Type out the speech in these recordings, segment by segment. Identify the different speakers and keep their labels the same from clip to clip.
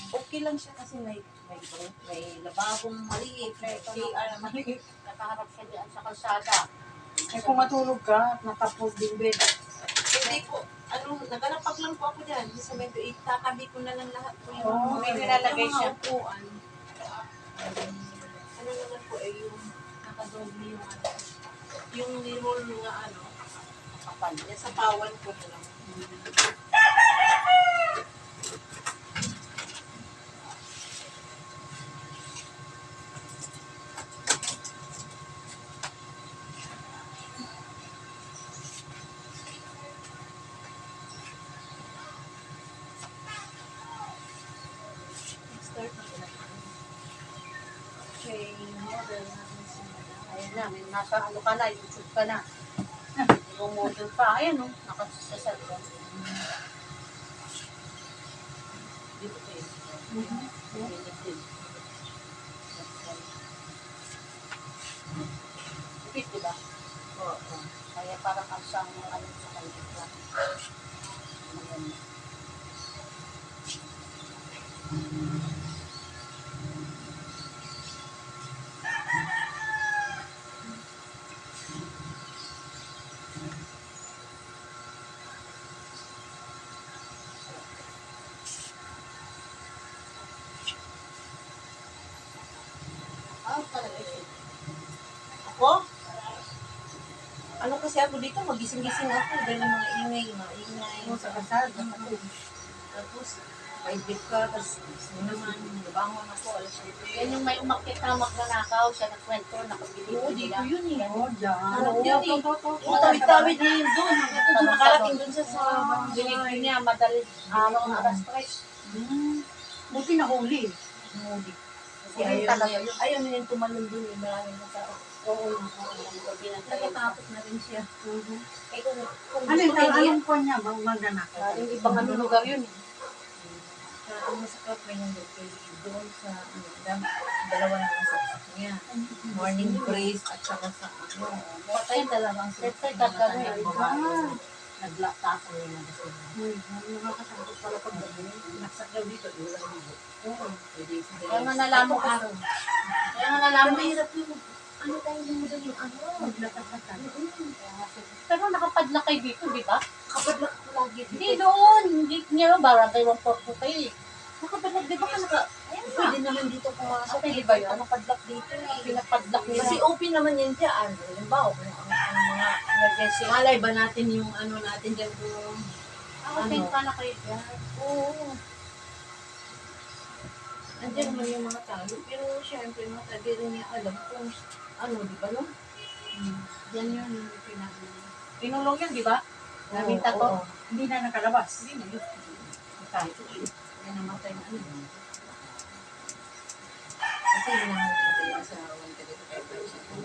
Speaker 1: Okay lang siya kasi may lababong maliit, may CR na maliit.
Speaker 2: Nakaharap siya diyan sa kalsada.
Speaker 3: Eh kung matulog ka, natapos din bed.
Speaker 1: Hindi po, nagalapak lang po ako dyan. Sa medyo itatabi ko na lang lahat po yung
Speaker 3: Oo,
Speaker 2: may nilalagay siya.
Speaker 1: upuan. Ano naman po yung nakadoble yung nirol nga kapal niya sa pawan ko na lang. Start na po. Okay, model natin si Madam.
Speaker 2: Ayun na, may nasa ano ka na, YouTube ka na. Yung model pa, ayan o, nakasasal ka.
Speaker 1: Dito po yun.
Speaker 2: Ipit, diba?
Speaker 1: Oo.
Speaker 2: Kaya parang asang ano sa kanya. Ayan.
Speaker 1: Talaga siya. Ako? Ano kasi ako dito, magising-gising ako dahil mga maingay.
Speaker 3: Sa kasal.
Speaker 1: Tapos, may bit ka, tapos naman, nabangon ako, alas 7.
Speaker 2: Yan yung may umakit na magnanakaw, siya nagkwento, nakabili
Speaker 1: Oo, dito yun eh.
Speaker 3: Oo, dyan.
Speaker 1: Ano
Speaker 3: Oo,
Speaker 1: yun eh?
Speaker 3: to.
Speaker 1: Tawid-tawid din doon. Nakarating doon sa
Speaker 2: Binigyan niya, madali, araw na alas 3.
Speaker 3: Buti na huli.
Speaker 1: Moody. Kasi
Speaker 2: Ayun
Speaker 1: ayaw na yung tumalon doon eh. Maraming na tao.
Speaker 3: Oo.
Speaker 1: Natatakot na rin siya. Eh kung
Speaker 3: Ano
Speaker 1: gusto
Speaker 3: yung
Speaker 1: niya,
Speaker 3: anong po niya, magnanakaw?
Speaker 2: Maring ibang ano lugar yun eh.
Speaker 1: ang masakap may nandun doon sa dalawa na nasaksak niya. Morning praise at saka sa patay talagang
Speaker 2: Patay talaga eh.
Speaker 1: Naglaktakan niya na gusto niya.
Speaker 3: Nakakatakot pala pag gabi.
Speaker 1: Naksak daw dito, iwan dito. Oo.
Speaker 2: Kaya nga nalaman ko. Kaya nga nalaman ko.
Speaker 1: Mahirap yung ano tayo yung madaling
Speaker 3: Maglakas-lakas.
Speaker 2: Pero nakapadlak kayo dito, di ba?
Speaker 1: Kapadlak ko lagi dito.
Speaker 2: Hindi doon. Hindi niya barangay 142 kayo eh.
Speaker 1: Nakapadlak, di ba ka naka... Pwede naman dito pumasok.
Speaker 2: Okay, di ba yun?
Speaker 1: Nakapadlak dito eh.
Speaker 2: Pinapadlak nila.
Speaker 1: Kasi open naman yan dyan. Halimbawa, kung ang mga emergency. Malay ba natin yung ano natin dyan kung...
Speaker 2: Okay, pala kayo dyan.
Speaker 1: Oo. Andiyan naman yung mga talo. Pero syempre, matabi rin niya alam kung ano, di ba no? Yan yun yung pinagulong.
Speaker 2: Pinulong yun, di ba? Namin tato.
Speaker 1: Oo.
Speaker 3: Hindi na nakalabas.
Speaker 1: Hindi na yun. Kaya namatay na ano. Kasi hinahangin ko yan sa 135%.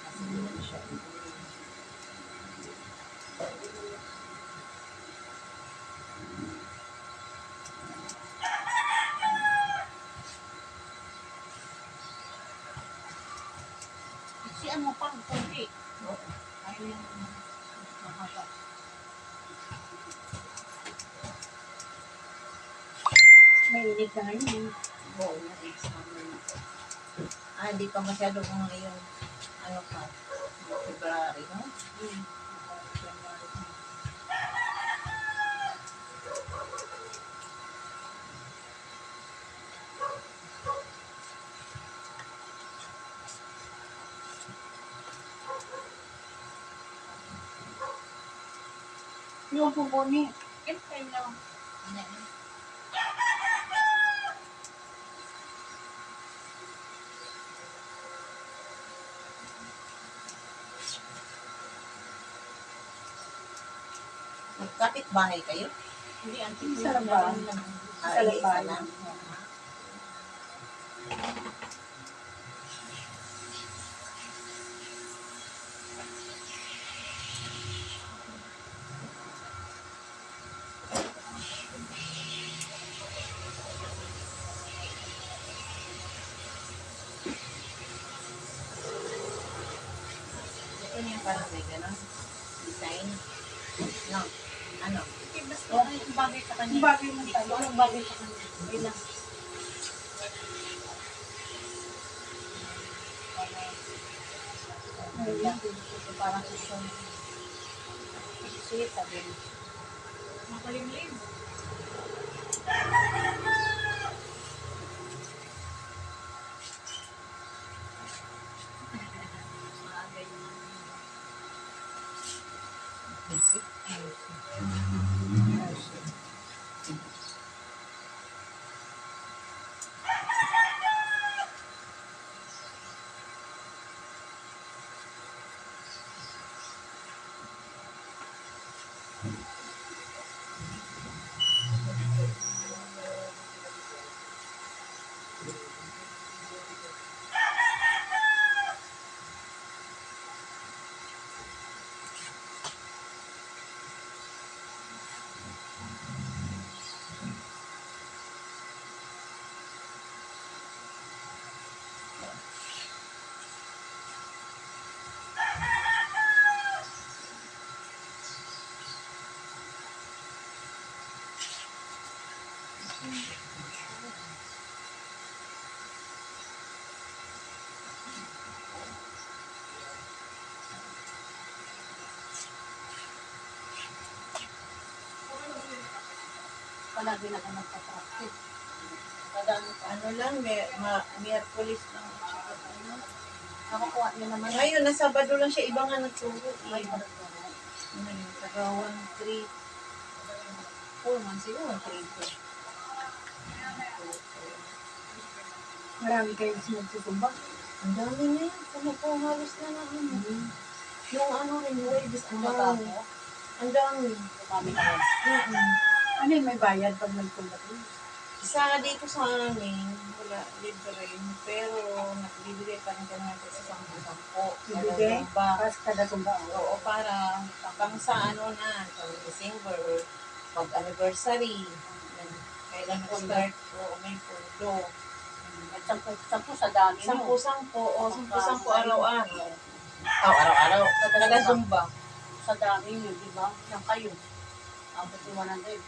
Speaker 1: Kasi yan siya.
Speaker 2: Si ano pang kunti.
Speaker 1: Oo. Ayaw yung mahaba.
Speaker 3: Mainit na ngayon.
Speaker 1: Oo, na-examiner na. Di pa masyado kung ngayong ano pa, February, no?
Speaker 3: Yung pupuni.
Speaker 2: Kaya lang.
Speaker 1: Magkapit bahay kayo?
Speaker 2: Hindi, antik
Speaker 3: Sa laban. Sa laban.
Speaker 1: Na. Ito niya parang may gano'n design. No, ano?
Speaker 2: Basta Yung bagay sa kanya.
Speaker 3: Yung bagay mo tayo.
Speaker 2: Anong bagay sa kanya? Yun lang.
Speaker 3: Ayun.
Speaker 2: So, parang ito. Sige, sabi mo.
Speaker 1: Makulimlim.
Speaker 2: Palagi na ka magpa-practice. Kadang
Speaker 1: Ano lang, Miyerkules lang at saka ano.
Speaker 2: nakakuha niya naman.
Speaker 1: Ngayon, na Sabado lang siya, iba nga nagturo.
Speaker 2: Ay,
Speaker 1: Iba. Ngayon, taga 1, 3, 4 months yun, 1, 3, 4.
Speaker 3: Marami kayong sinagsutumba.
Speaker 1: Ang dami na yan. Kung po, halos na na ano. Yung ano rin, waves, ang
Speaker 2: Ang
Speaker 1: dami.
Speaker 2: matabo.
Speaker 1: Ang dami.
Speaker 2: Dumami na rin.
Speaker 3: Ano yung may bayad pag nagtumba rin?
Speaker 1: Isa dito sa amin, wala, libre. Pero, nagbibigay pa rin kami natin sa 10-10.
Speaker 3: Bibigay?
Speaker 1: Ba?
Speaker 3: Tapos kada tumba.
Speaker 1: Oo, para pang sa ano na, pang December, pag anniversary, yan. Kailan mag-start, oo, may pundo.
Speaker 2: At sampu sa dami mo.
Speaker 1: 10-10, o 10-10 araw-araw. Araw-araw. Kada Zumba.
Speaker 2: Sa dami nyo, di ba? Yan kayo. Abot yung 100.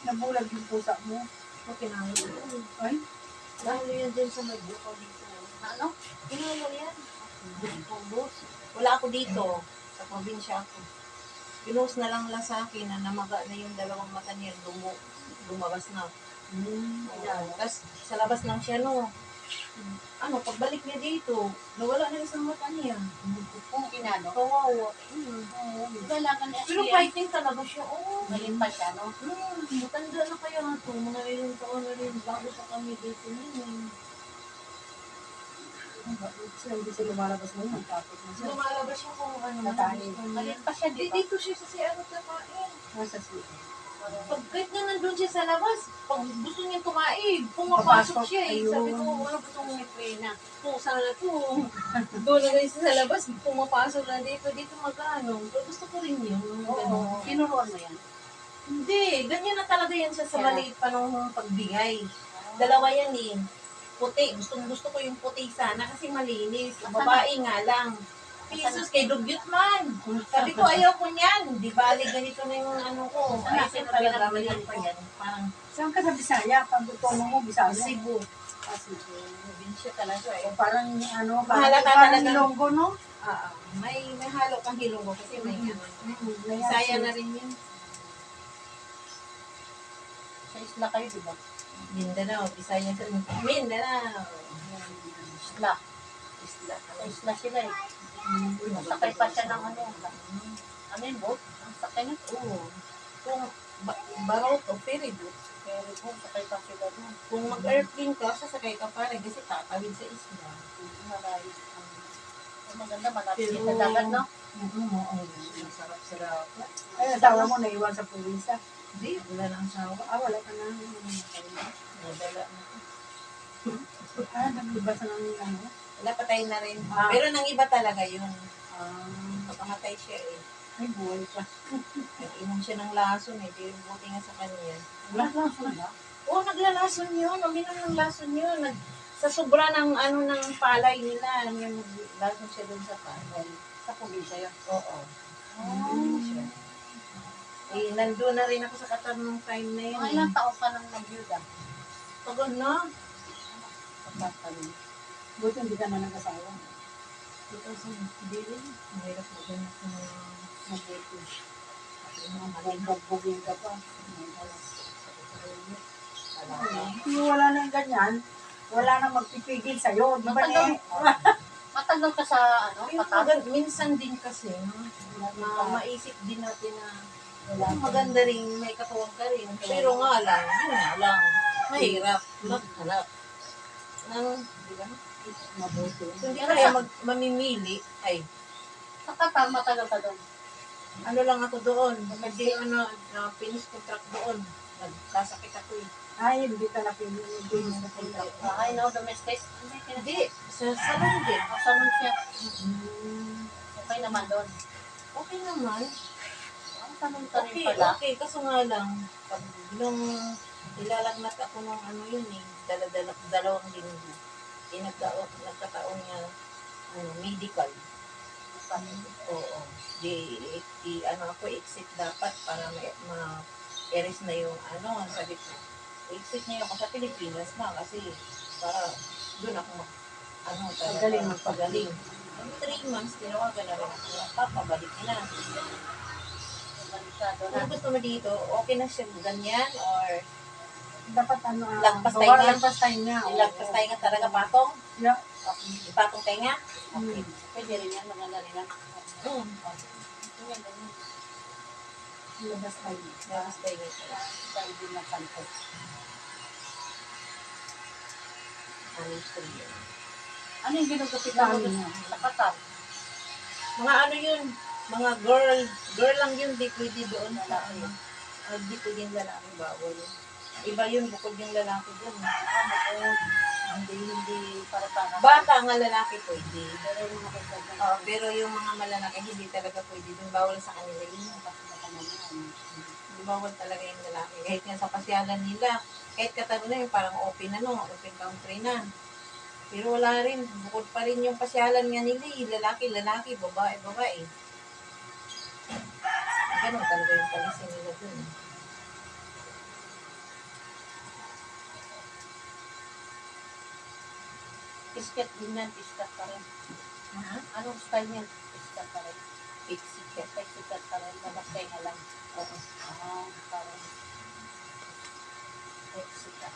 Speaker 3: Nabulag yung pusa mo.
Speaker 1: O, kinahal ko.
Speaker 3: Ay,
Speaker 1: Lalo yan din sa may buko dito.
Speaker 2: Ano?
Speaker 1: Kinahal yan. Bus. Wala ako dito. Sa probinsya ako. Pinost na lang sa akin na namaga na yung dalawang mata niya. Lumabas na. Tapos sa labas lang siya, no. Ano, pagbalik niya dito, nawala na isang mata niya.
Speaker 2: Inano?
Speaker 1: Kawawa.
Speaker 2: Kailangan
Speaker 1: Pero fighting talaga siya. Oo.
Speaker 2: Ngayon pa siya, no?
Speaker 1: Matanda na kaya nga ito. Mga ilang taon na rin bago pa kami dito niya.
Speaker 3: hindi sila lumalabas mo. Tapos na siya.
Speaker 1: Lumalabas siya kung ano man
Speaker 3: Natahin.
Speaker 1: gusto niya.
Speaker 2: Ngayon pa siya, di ba?
Speaker 1: Dito siya sa CR kakain.
Speaker 3: Nasa sila.
Speaker 1: Pag kahit na nandun siya sa labas, pag gusto niya kumain, pumapasok siya eh.
Speaker 3: Ayun.
Speaker 1: Sabi ko, ano gusto mong
Speaker 2: Pena.
Speaker 1: pusa na to? Doon na guys sa labas, pumapasok na dito, dito magkano. Pero gusto ko rin yun.
Speaker 2: Oo. Tinuruan mo yan.
Speaker 1: Hindi, ganyan na talaga yan siya sa
Speaker 2: Kaya-
Speaker 1: maliit pa nung pagbigay. Dalawa yan eh. Puti, gusto ko yung puti sana kasi malinis. Babae nga lang. Jesus, kay dugyot man. Sabi ko, ayaw ko niyan. Di bali, ganito na yung ano ko.
Speaker 2: Sana
Speaker 1: Ayusin
Speaker 2: talaga
Speaker 1: talaga
Speaker 2: maliit
Speaker 1: maliit
Speaker 2: pa
Speaker 1: pa yan. Parang
Speaker 3: Saan ka sa Bisaya? Pag gusto mo, Bisaya.
Speaker 1: Cebu.
Speaker 3: Kasi,
Speaker 2: Probinsya talaga
Speaker 3: o
Speaker 2: eh.
Speaker 3: parang ano,
Speaker 1: Mahalata
Speaker 3: parang
Speaker 1: talaga.
Speaker 3: Ilonggo, no?
Speaker 1: May halo kang hilong ko kasi may ano. Bisaya na rin yun.
Speaker 2: Sa isla kayo, di ba?
Speaker 1: Mindanao, Bisaya sa Mindanao.
Speaker 2: Isla.
Speaker 1: Isla.
Speaker 2: Sa isla sila eh. Sakay pa siya ng ano. Ano yun, boat? Ang sakay na.
Speaker 1: Oo. Kung barot o ferry boat.
Speaker 2: Pero kung sakay pa sila doon.
Speaker 1: Kung mag-airplane ka, sasakay ka pa rin kasi tatawid sa isla.
Speaker 2: Malayo. Ang maganda, malapit
Speaker 1: Pero-
Speaker 2: sa dagat, no?
Speaker 1: Masarap-sarap.
Speaker 3: Ay, asawa mo naiwan sa probinsya.
Speaker 1: Hindi, wala nang sawa.
Speaker 3: Wala ka na.
Speaker 1: Nadala na.
Speaker 3: Naglibas na ng ano.
Speaker 1: Wala, patay na rin.
Speaker 3: Ah.
Speaker 1: Pero nang iba talaga yun.
Speaker 3: Ah,
Speaker 1: Nakamatay siya eh.
Speaker 3: ay, buhay pa.
Speaker 1: Nag-inom siya ng lason eh. Di buti nga sa kanya.
Speaker 3: Wala lang sa ba?
Speaker 1: Oo, naglalason yun. Uminom ng lason yun. Sa sobra ng ng palay nila, yung lason siya dun sa palay.
Speaker 3: Sa probinsya yun.
Speaker 1: Oo. Uminom siya. Eh, nandun na rin ako sa Qatar nung time na yun.
Speaker 2: Mga ilang taon ka nang nagyuda?
Speaker 1: Pagod na.
Speaker 2: Pagkakaroon.
Speaker 3: Buti hindi ka na nag-asawa.
Speaker 1: 2000, hindi rin. Mahirap maghanap ng mga
Speaker 3: Mabuti.
Speaker 1: yung mga maling.
Speaker 3: Bugbugin ka pa.
Speaker 1: Wala.
Speaker 3: Kung wala nang ganyan, wala nang magpipigil sa'yo. Di ba
Speaker 2: Matagal.
Speaker 3: ne?
Speaker 2: Matagal ka sa
Speaker 1: Yung
Speaker 2: Qatar?
Speaker 1: minsan din kasi, no? Maisip din natin na
Speaker 3: Wala
Speaker 1: maganda rin, may katuwang ka rin. Pero nga lang, yun nga lang. Mahirap. Maghanap. Di ba?
Speaker 3: Mabuti.
Speaker 1: Kung di kaya mamimili, ay,
Speaker 2: Sa Qatar, matagal ka doon.
Speaker 1: ano lang ako doon. Kasi finish contract doon. Nagkasakit ako eh.
Speaker 3: Ay, hindi ka na pinili sa contract.
Speaker 2: Ay, no, domestic.
Speaker 1: Hindi, sa salon din.
Speaker 2: Salon siya. Okay naman doon.
Speaker 1: Okay naman.
Speaker 2: Ang salon ka rin
Speaker 1: Okay,
Speaker 2: pala.
Speaker 1: okay. Kaso nga lang, pag nung ilalagnat ako ng yun eh, dalawang linggo. Eh, nagkataon niya, medical. Oo. Ako, exit dapat para ma-erase na yung sabi ko. Exit niya yung sa Pilipinas na kasi para doon ako
Speaker 3: Pagaling.
Speaker 1: magpagaling. 3 months, tinawagan na rin ako. Papabalik na.
Speaker 2: Masyado na.
Speaker 1: Kung gusto mo dito, okay na siya ganyan or
Speaker 3: Dapat
Speaker 1: Lagpas tayo
Speaker 3: bawa
Speaker 1: nga.
Speaker 3: lagpas tayo nga.
Speaker 1: ilagpas tayo nga talaga patong?
Speaker 3: Yeah.
Speaker 1: Ipatong tayo nga?
Speaker 3: Okay.
Speaker 2: Pwede rin yan, maganda rin yan.
Speaker 1: Hmm.
Speaker 2: Ganyan, ganyan.
Speaker 3: Labas tayo.
Speaker 1: Ilagpas tayo nga.
Speaker 3: Tayo din na kanto.
Speaker 1: Alis ko yun.
Speaker 2: Ano yung ginugupit mo
Speaker 3: Dami
Speaker 2: doon
Speaker 3: nga.
Speaker 2: sa Qatar?
Speaker 1: Mga yun, mga girl lang yun, di pwede doon sa di pwede yung lalaki, bawal yun. Iba yun, bukod yung lalaki doon. Hindi
Speaker 2: Para
Speaker 1: bata nga lalaki pwede.
Speaker 2: Pero yung mga pagkakas
Speaker 1: Pero yung mga malalaki, hindi talaga pwede doon. Bawal sa kanila yun. Hindi bawal talaga yung lalaki. Kahit nga sa pasyalan nila, kahit katabi na yung parang open open country na. Pero wala rin, bukod pa rin yung pasyalan nga nila, lalaki, babae. Ganun talaga yung policy nila doon.
Speaker 2: Pisket din yan, pisket pa rin.
Speaker 1: Ha?
Speaker 2: Anong style niyan? Pisket pa rin.
Speaker 1: Pixie
Speaker 2: Pisket pa rin, labas tayo lang.
Speaker 1: Oo.
Speaker 2: Parang pisket.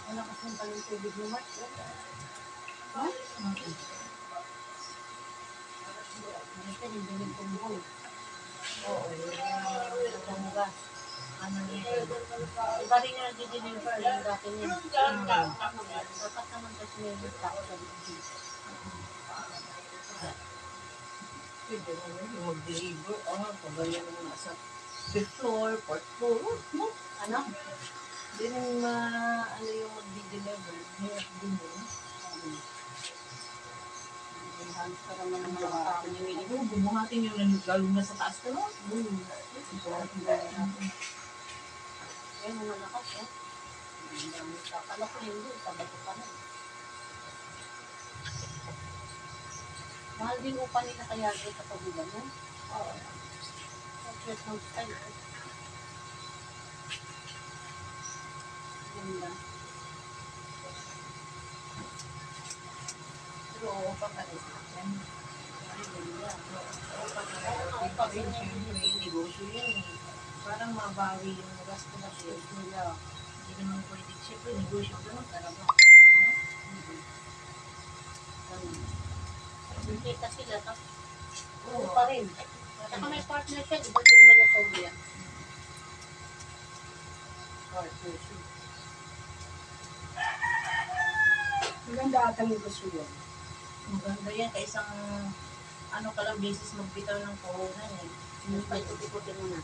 Speaker 3: Wala kasing paling tubig ni Mark.
Speaker 1: Ha?
Speaker 3: Ito yung dinig kong buhay.
Speaker 1: Oo, yung gas. ano niya.
Speaker 2: Iba rin yung nag-deliver yung dati niya. Dapat naman kasi may tao sa dito.
Speaker 1: Pwede mo yung mag-deliver. Pagayan mo nasa fifth floor, fourth floor. No?
Speaker 2: Ano?
Speaker 1: Hindi rin ano yung mag-deliver. Hirap din yun.
Speaker 2: Halos ka naman ng mga tao niya.
Speaker 1: Bumuhatin yung lalo na sa taas ka, no?
Speaker 2: Kaya mo malakas, eh. Akala ko hindi, tabato ka na. Mahal din upa nila kaya doon sa pagulan, no? Oo. Ang cute ng style, eh. Ganda.
Speaker 1: Pero oo pa pa rin. Oo pa rin. Siyempre, negosyo yun. Parang mabawi yung gasto na nila. Hindi naman pwede. Siyempre, negosyo naman talaga.
Speaker 2: Kita sila, tapos
Speaker 1: Oo
Speaker 2: pa rin. Saka may partner siya, di ba? Hindi naman niya solo yan. Partnership.
Speaker 3: Maganda ata yung gusto yun.
Speaker 1: Maganda yan. Kaisang ano ka lang, business magbitaw ng puhunan eh.
Speaker 2: Paikot-ikotin mo na.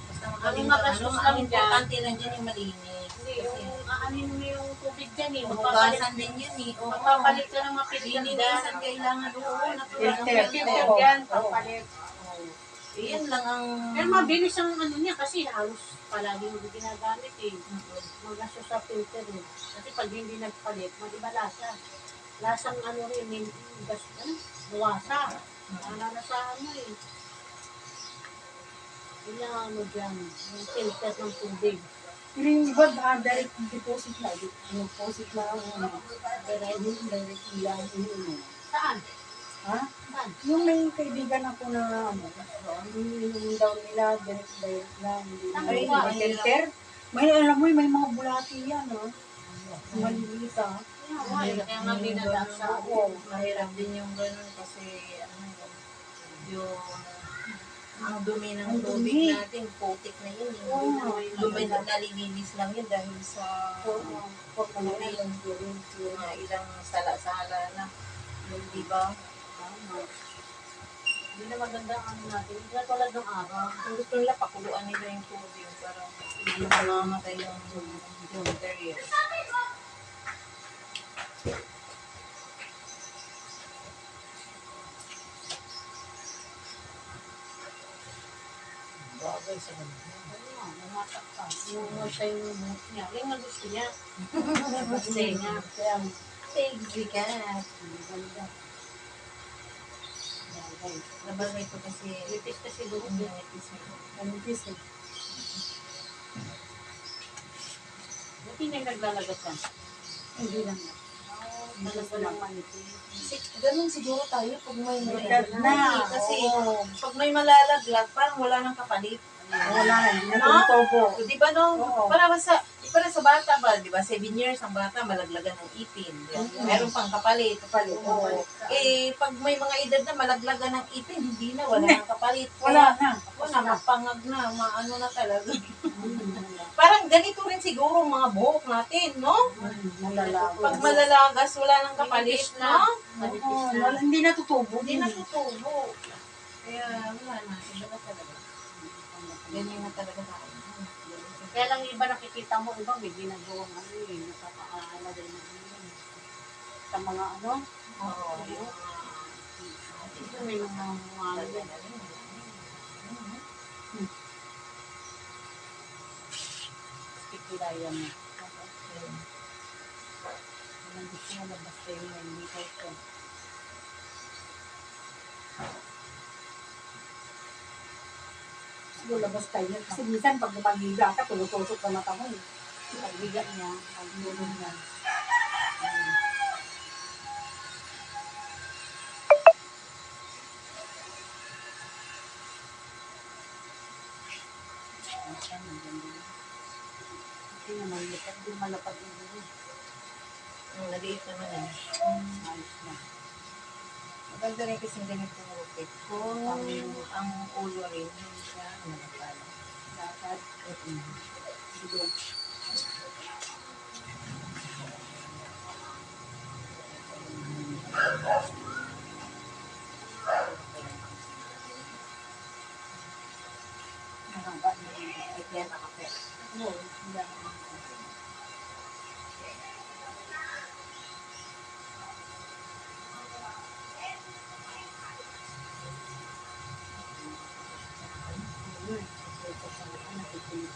Speaker 1: Basta
Speaker 2: Ang
Speaker 1: magaling
Speaker 2: magastos lang
Speaker 1: ang
Speaker 2: dyan.
Speaker 1: importante lang dyan yung malinis.
Speaker 2: Hindi, yung aanin mo yung tubig dyan eh.
Speaker 1: Hugasan din yun eh. Oo.
Speaker 2: Magpapalit ka ng mapilitan dyan.
Speaker 1: Linisan kailangan doon.
Speaker 3: Filter.
Speaker 2: Filter
Speaker 3: Oo.
Speaker 2: dyan, papalit.
Speaker 1: Iyan lang ang...
Speaker 2: Pero mabilis ang ano niya kasi halos palagi hindi ginagamit eh. Magastos sa filter eh. Kasi pag hindi nagpalit, mag-iba lasa. Lasang ano rin, may gas, buwasa. Nalalasahan mo eh. Yun lang ano dyan, yung filter ng tubig.
Speaker 3: Pero yung iba, direct deposit na. Deposit na ang direct ilang iniinom.
Speaker 2: Saan?
Speaker 3: Ha?
Speaker 2: Saan?
Speaker 3: Yung may kaibigan ako na ano, yung daw nila, direct na, hindi
Speaker 2: Ang
Speaker 3: ay,
Speaker 2: iba,
Speaker 3: may filter. May, alam mo, may mga bulati yan, ha? Maliliit, ha?
Speaker 2: Kaya nga dinadasa.
Speaker 1: Mahirap din yung ganun kasi ano yung ang dumi ng
Speaker 3: Ang
Speaker 1: tubig
Speaker 3: dumi.
Speaker 1: natin, putik na yun.
Speaker 3: Oo.
Speaker 1: Dumi na nalilinis lang yun dahil sa
Speaker 3: Huwag mo na lang gawin.
Speaker 1: mga ilang sala-sala na. Di ba?
Speaker 2: Hindi na maganda ang ano natin. Hindi na tulad ng araw.
Speaker 1: Kung gusto nila, pakuluan nila yung tubig para hindi mamamatay yung bacteria. Bagay sa kanila.
Speaker 2: Namatak ka. Yung siya yung buhok niya. Yung nga gusto niya. Gusto niya.
Speaker 3: Kaya,
Speaker 1: Sexy ka.
Speaker 2: Ganda. Bagay.
Speaker 1: Nabagay ko kasi
Speaker 2: Lipis kasi buhok
Speaker 1: hindi
Speaker 2: niya.
Speaker 1: nipis mo.
Speaker 3: manipis eh.
Speaker 2: Buti niya naglalagas yan.
Speaker 3: Hindi lang.
Speaker 2: Talaga lang manipis.
Speaker 1: Ganun siguro tayo pag may
Speaker 3: Edad
Speaker 1: malalaglag.
Speaker 3: na.
Speaker 1: Kasi
Speaker 3: Oo.
Speaker 1: pag may malalaglag, parang wala nang kapalit.
Speaker 3: Wala na, hindi na
Speaker 1: No?
Speaker 3: tumutubo.
Speaker 1: Di ba no?
Speaker 3: Oo.
Speaker 1: Para sa bata ba, di ba? 7 years ang bata, malaglagan ng ipin. Di ba? Meron pang kapalit.
Speaker 3: Kapalit.
Speaker 1: Oo. Eh, pag may mga edad na malaglagan ng ipin, hindi na, wala nang kapalit.
Speaker 3: Wala na.
Speaker 1: Wala, mapangag na, maano na talaga.
Speaker 3: Wala.
Speaker 1: Parang ganito rin siguro ang mga buhok natin, no?
Speaker 3: Malalago.
Speaker 1: Pag malalagas, wala nang kapalit,
Speaker 2: Manipis na.
Speaker 1: no?
Speaker 2: Manipis na.
Speaker 3: Oo, hindi natutubo.
Speaker 1: Hindi na tutubo. Kaya, wala na. Iba na talaga. Ganyan na talaga tayo.
Speaker 2: Kaya lang iba nakikita mo, iba may ginagawang ano eh, nakakaala din ng ano yun. Sa mga ano,
Speaker 1: Oo.
Speaker 2: ito may mga ano yun. Kikilaya mo. Walang gusto mo labas kayo na hindi kayo ito.
Speaker 3: Siguro labas tayo. Kasi minsan pag lumagiga ka, tulutusok ka mata mo eh.
Speaker 2: Pagbigat niya, pagmulong niya. Hindi naman lipat, hindi malapad yung bulo.
Speaker 1: Naliit naman eh.
Speaker 2: Ayos na.
Speaker 1: Maganda rin kasi ganito ng rupit.
Speaker 2: Oo.
Speaker 1: Ang ulo rin, hindi siya malapal.
Speaker 3: lakad. Silog.
Speaker 1: Mahaba na yun. Ay, kaya nakape.
Speaker 3: Oo, hindi ako.
Speaker 1: Yun. Ito sa mga nakikinig.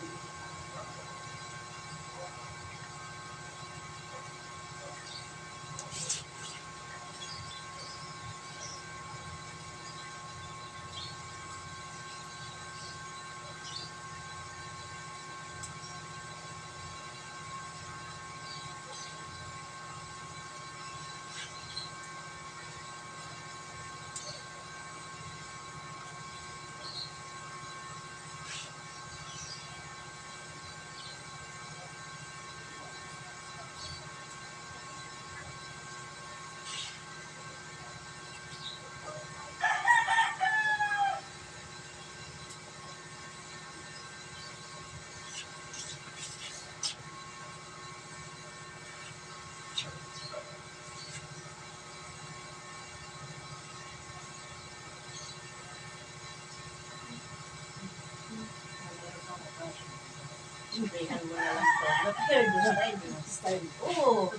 Speaker 1: Ibrihan mo na lang to. But third, style mo.
Speaker 3: Style.
Speaker 1: Oo.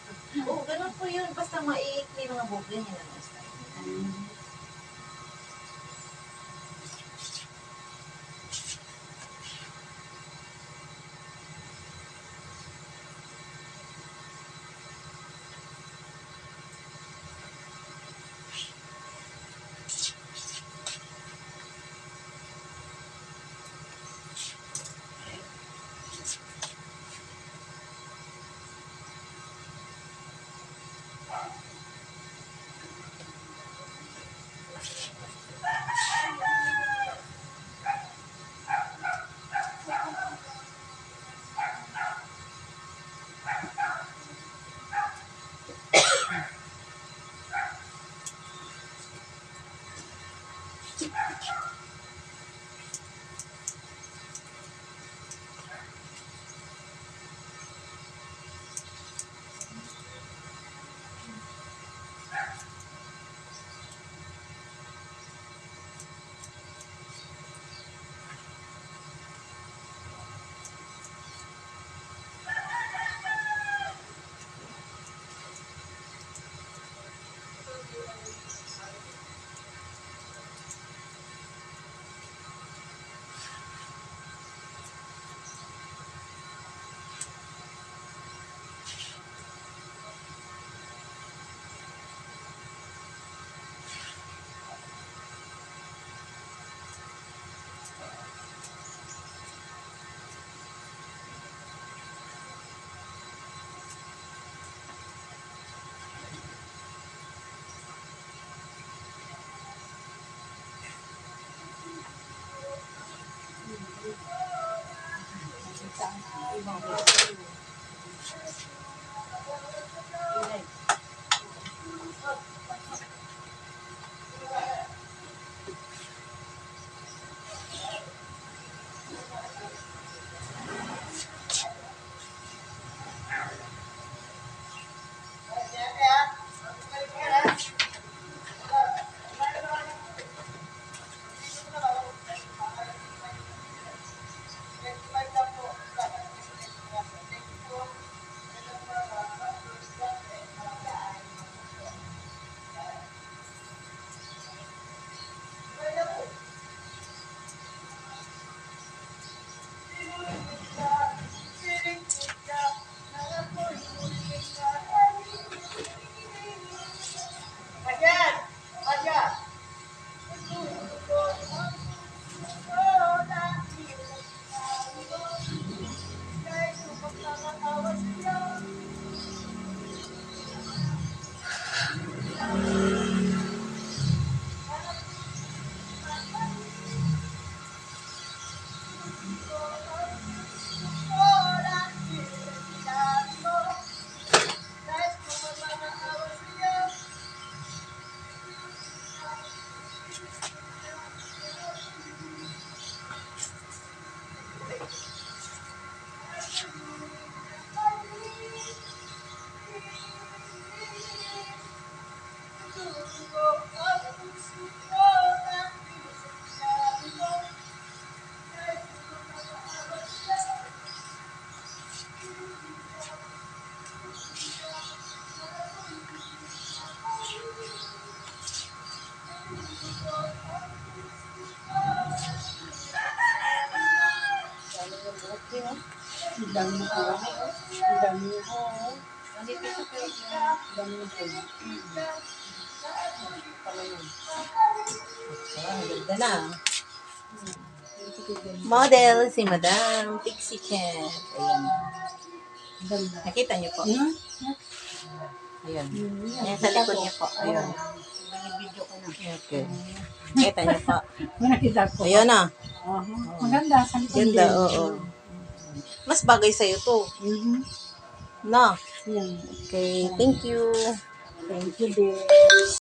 Speaker 1: Oo, ganun po yun. Basta maiikli mga buhok, ganyan lang ang style.
Speaker 3: Ang dami mo po. Ang dami mo po.
Speaker 1: Manipis sa pero
Speaker 3: Ang dami mo po.
Speaker 1: ganda na. Model si Madam Pixie Cat. Ayan.
Speaker 3: Ganda.
Speaker 1: Nakita niyo po.
Speaker 3: Hmm?
Speaker 1: Ayan. Ayan sa likod niya po. Ayan.
Speaker 2: Video ko na.
Speaker 1: Okay. Nakita niyo po.
Speaker 3: Nakita ko.
Speaker 1: Ayan na.
Speaker 3: Maganda. Sa likod
Speaker 1: Ganda,
Speaker 3: din.
Speaker 1: oo. Mas bagay sa'yo to.
Speaker 3: Mhm.
Speaker 1: Na.
Speaker 3: Yan.
Speaker 1: Okay. Thank you.
Speaker 3: Thank you, dear.